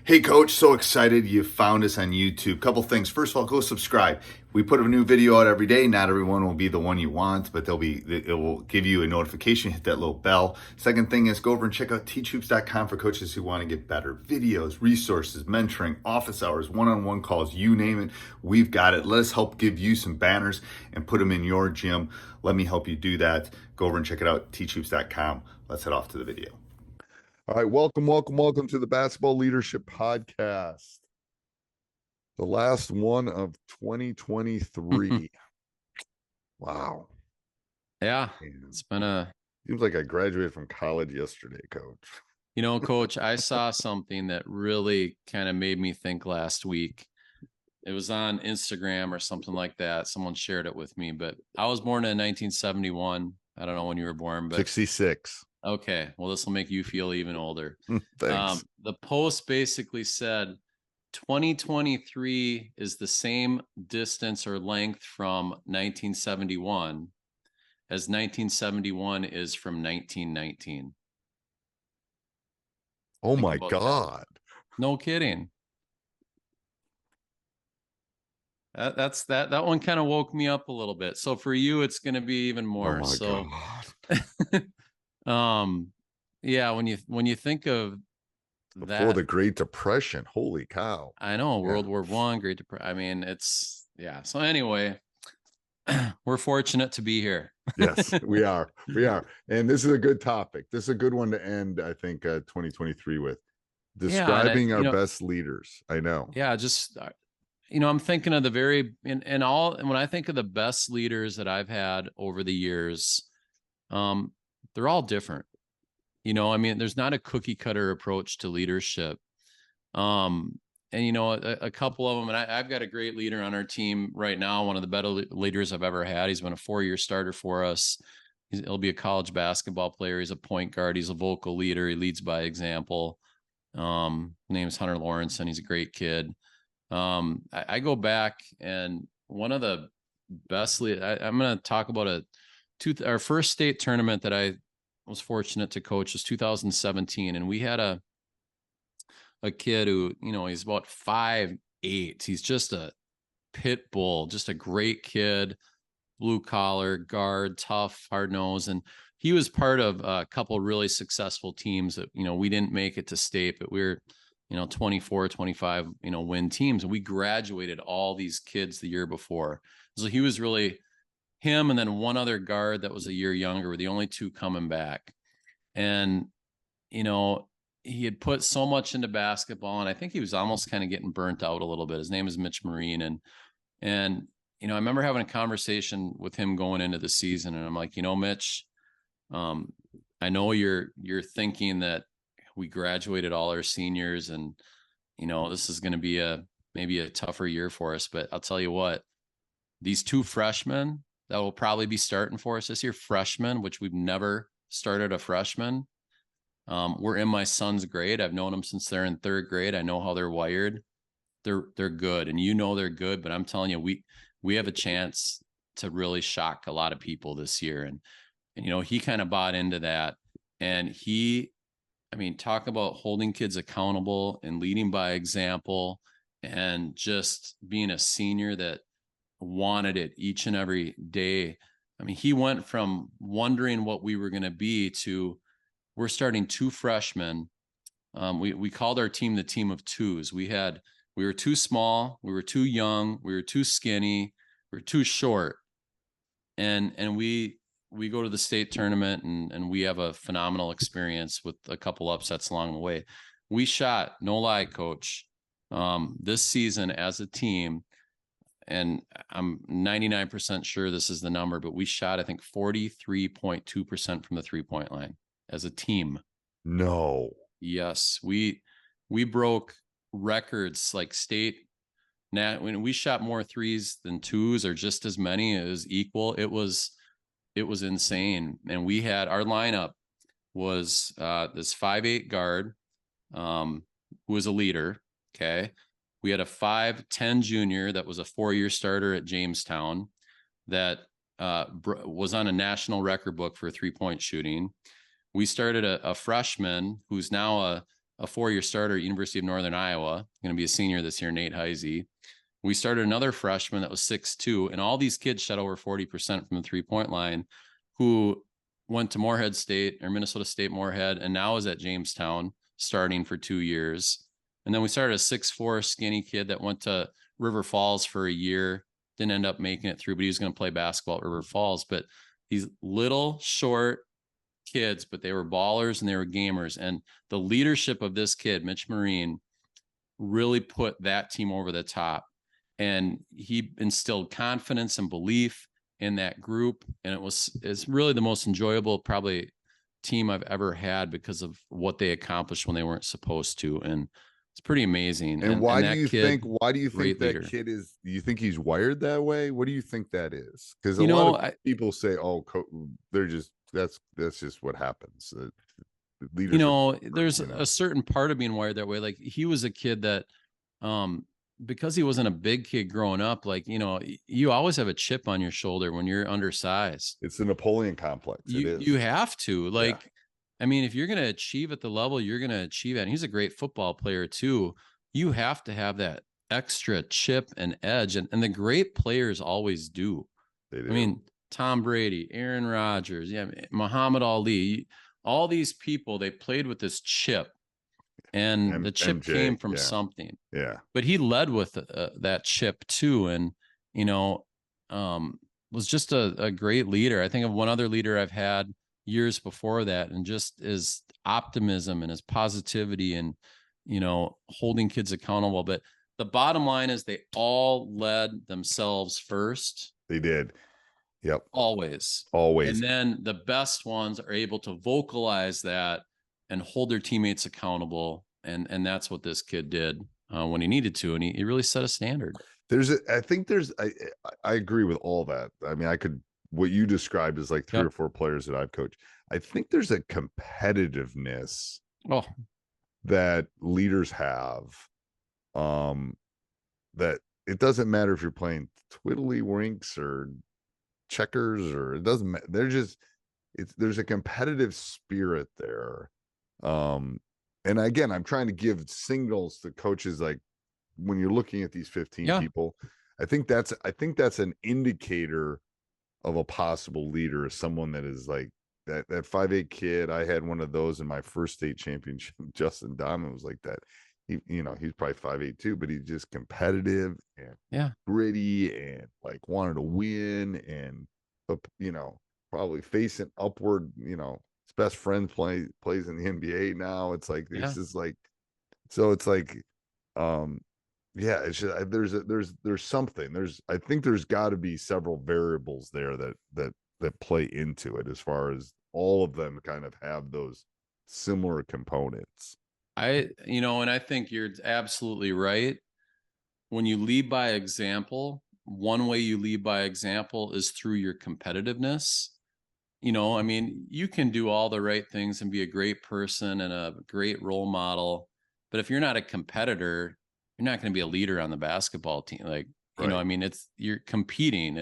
Hey, Coach, so excited you found us on YouTube. Couple things. First of all, go subscribe. We put a new video out every day. Not everyone will be the one you want, but it will give you a notification. Hit that little bell. Second thing is go over and check out teachhoops.com for coaches who want to get better. Videos, resources, mentoring, office hours, one-on-one calls, you name it. We've got it. Let us help give you some banners and put them in your gym. Let me help you do that. Go over and check it out, teachhoops.com. Let's head off to the video. All right, welcome to the Basketball Leadership Podcast. The last one of 2023. Wow. Yeah, Man, it's been seems like I graduated from college yesterday, Coach. Coach, I saw something that really kind of made me think last week. It was on Instagram or something like that. Someone shared it with me, but I was born in 1971. I don't know when you were born, but 66. Okay, well, this will make you feel even older. Thanks. The post basically said 2023 is the same distance or length from 1971 as 1971 is from 1919. Oh Think my about God. that. No kidding. That one kind of woke me up a little bit. So for you, it's going to be even more. Oh my So, God. yeah, when you think of Before the Great Depression. Holy cow. I know, Yeah. World War One, Great Depression. I mean, it's yeah. So anyway, we're fortunate to be here. Yes, we are. We are. And this is a good topic. This is a good one to end, I think, 2023 with. Describing our best leaders. I know. Yeah, just I'm thinking of the very and when I think of the best leaders that I've had over the years, they're all different. I mean, there's not a cookie cutter approach to leadership. And a couple of them, and I've got a great leader on our team right now, one of the better leaders I've ever had. He's been a 4-year starter for us. He'll be a college basketball player. He's a point guard. He's a vocal leader. He leads by example. Name's Hunter Lawrence, and he's a great kid. I go back, and one of the best I'm going to talk about our first state tournament that I was fortunate to coach was 2017, and we had a kid who, he's about 5'8". He's just a pit bull, just a great kid, blue collar, guard, tough, hard nose. And he was part of a couple really successful teams that, we didn't make it to state, but we were, 24, 25, win teams. And we graduated all these kids the year before. So he was really him. And then one other guard that was a year younger were the only two coming back. And, he had put so much into basketball, and I think he was almost kind of getting burnt out a little bit. His name is Mitch Marine. And I remember having a conversation with him going into the season, and I'm like, Mitch, I know you're thinking that we graduated all our seniors, and, this is going to be maybe a tougher year for us, but I'll tell you what, these two freshmen that will probably be starting for us this year, freshmen, which we've never started a freshman. We're in my son's grade. I've known them since they're in 3rd grade. I know how they're wired. They're good, and they're good. But I'm telling you, we have a chance to really shock a lot of people this year. And he kind of bought into that. And talk about holding kids accountable and leading by example, and just being a senior that wanted it each and every day. I mean, he went from wondering what we were going to be to we're starting 2 freshmen. We called our team the team of twos. We were too small, we were too young, we were too skinny, we were too short. And we go to the state tournament, and we have a phenomenal experience with a couple upsets along the way. We shot, no lie, Coach, this season as a team, and I'm 99% sure this is the number, but we shot, I think, 43.2% from the 3-point line as a team. No. Yes, we broke records like state. Now, when we shot more threes than twos, or just as many, it was equal. It was insane. And we had, our lineup was this 5'8" guard, who was a leader. Okay. We had a 5'10" junior that was a 4-year starter at Jamestown that was on a national record book for 3-point shooting. We started a freshman who's now a 4-year starter at University of Northern Iowa, going to be a senior this year, Nate Heisey. We started another freshman that was 6'2", and all these kids shot over 40% from the 3-point line, who went to Moorhead State or Minnesota State Moorhead, and now is at Jamestown starting for 2 years. And then we started a 6'4" skinny kid that went to River Falls for a year, didn't end up making it through, but he was going to play basketball at River Falls. But these little short kids, but they were ballers and they were gamers. And the leadership of this kid, Mitch Marine, really put that team over the top. And he instilled confidence and belief in that group. And it's really the most enjoyable, probably, team I've ever had because of what they accomplished when they weren't supposed to. And it's pretty amazing. And why do you think that leader. kid is, do you think he's wired that way? What do you think that is? Because a lot of people say, oh, they're just, that's just what happens. There's a certain part of being wired that way. Like, he was a kid that, because he wasn't a big kid growing up, like, you always have a chip on your shoulder when you're undersized. It's the Napoleon complex. You have to, like, yeah. I mean, if you're going to achieve at the level you're going to achieve at, and he's a great football player too, you have to have that extra chip and edge. And the great players always do. They do. I mean, Tom Brady, Aaron Rodgers, Muhammad Ali, all these people, they played with this chip. And the chip came from something. Yeah. But he led with that chip too. And, was just a great leader. I think of one other leader I've had years before that, and just his optimism and his positivity and, holding kids accountable. But the bottom line is they all led themselves first. They did. Yep. Always. And then the best ones are able to vocalize that and hold their teammates accountable. And that's what this kid did when he needed to. And he really set a standard. I agree with all that. I mean, what you described is like 3 or 4 players that I've coached. I think there's a competitiveness that leaders have, that it doesn't matter if you're playing twiddlywinks or checkers, or it doesn't matter. There's a competitive spirit there. And again, I'm trying to give signals to coaches, like, when you're looking at these 15 people, I think that's an indicator of a possible leader, someone that is like that 5'8" kid. I had one of those in my first state championship. Justin Diamond was like that. He's probably 5'8" too, but he's just competitive and gritty and like wanted to win, and probably facing upward. His best friend plays in the NBA now. It's like this is like, so it's like, it's just, there's something. I think there's got to be several variables there that play into it, as far as all of them kind of have those similar components. And I think you're absolutely right. When you lead by example, one way you lead by example is through your competitiveness. I mean, you can do all the right things and be a great person and a great role model, but if you're not a competitor, you're not going to be a leader on the basketball team. Like, I mean, you're competing.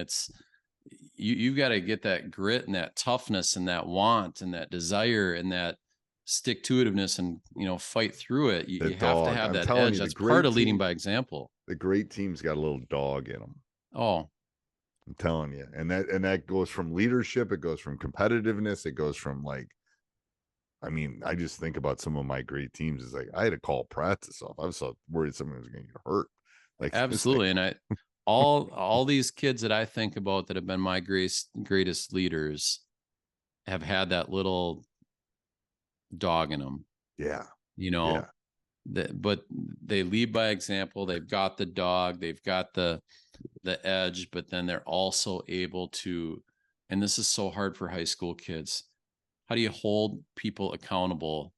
You've got to get that grit and that toughness and that want and that desire and that stick-to-itiveness and, fight through it. You have to have that edge. That's part of leading by example. The great team's got a little dog in them. Oh, I'm telling you. And that goes from leadership. It goes from competitiveness. It goes from, like, I mean, I just think about some of my great teams. It's like, I had to call practice off. I was so worried someone was going to get hurt. Like, absolutely. And all these kids that I think about that have been my greatest leaders have had that little dog in them. Yeah. But they lead by example. They've got the dog, they've got the edge, but then they're also able to, and this is so hard for high school kids. How do you hold people accountable?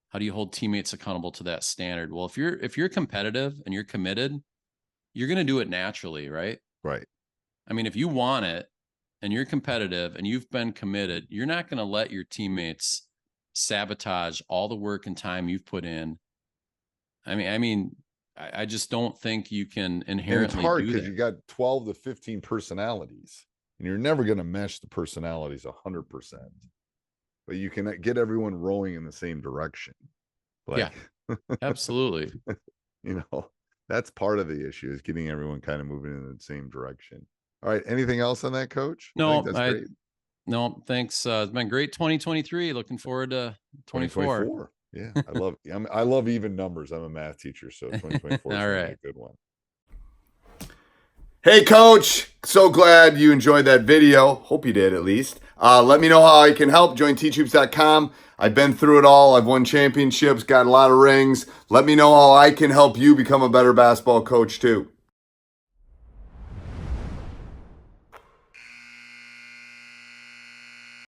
How do you hold teammates accountable to that standard? Well, if you're competitive and you're committed, you're going to do it naturally, right? Right. I mean, if you want it and you're competitive and you've been committed, you're not going to let your teammates sabotage all the work and time you've put in. I just don't think you can inherently. And it's hard because you got 12 to 15 personalities, and you're never going to mesh the personalities 100%. But you can get everyone rowing in the same direction. Like, Absolutely. that's part of the issue, is getting everyone kind of moving in the same direction. All right. Anything else on that, Coach? I think that's great. No, thanks. It's been great 2023. Looking forward to 24. Yeah. I love even numbers. I'm a math teacher, so 2024 is All gonna right. be a good one. Hey, Coach. So glad you enjoyed that video. Hope you did, at least. Let me know how I can help. Join teachhoops.com. I've been through it all. I've won championships, got a lot of rings. Let me know how I can help you become a better basketball coach, too.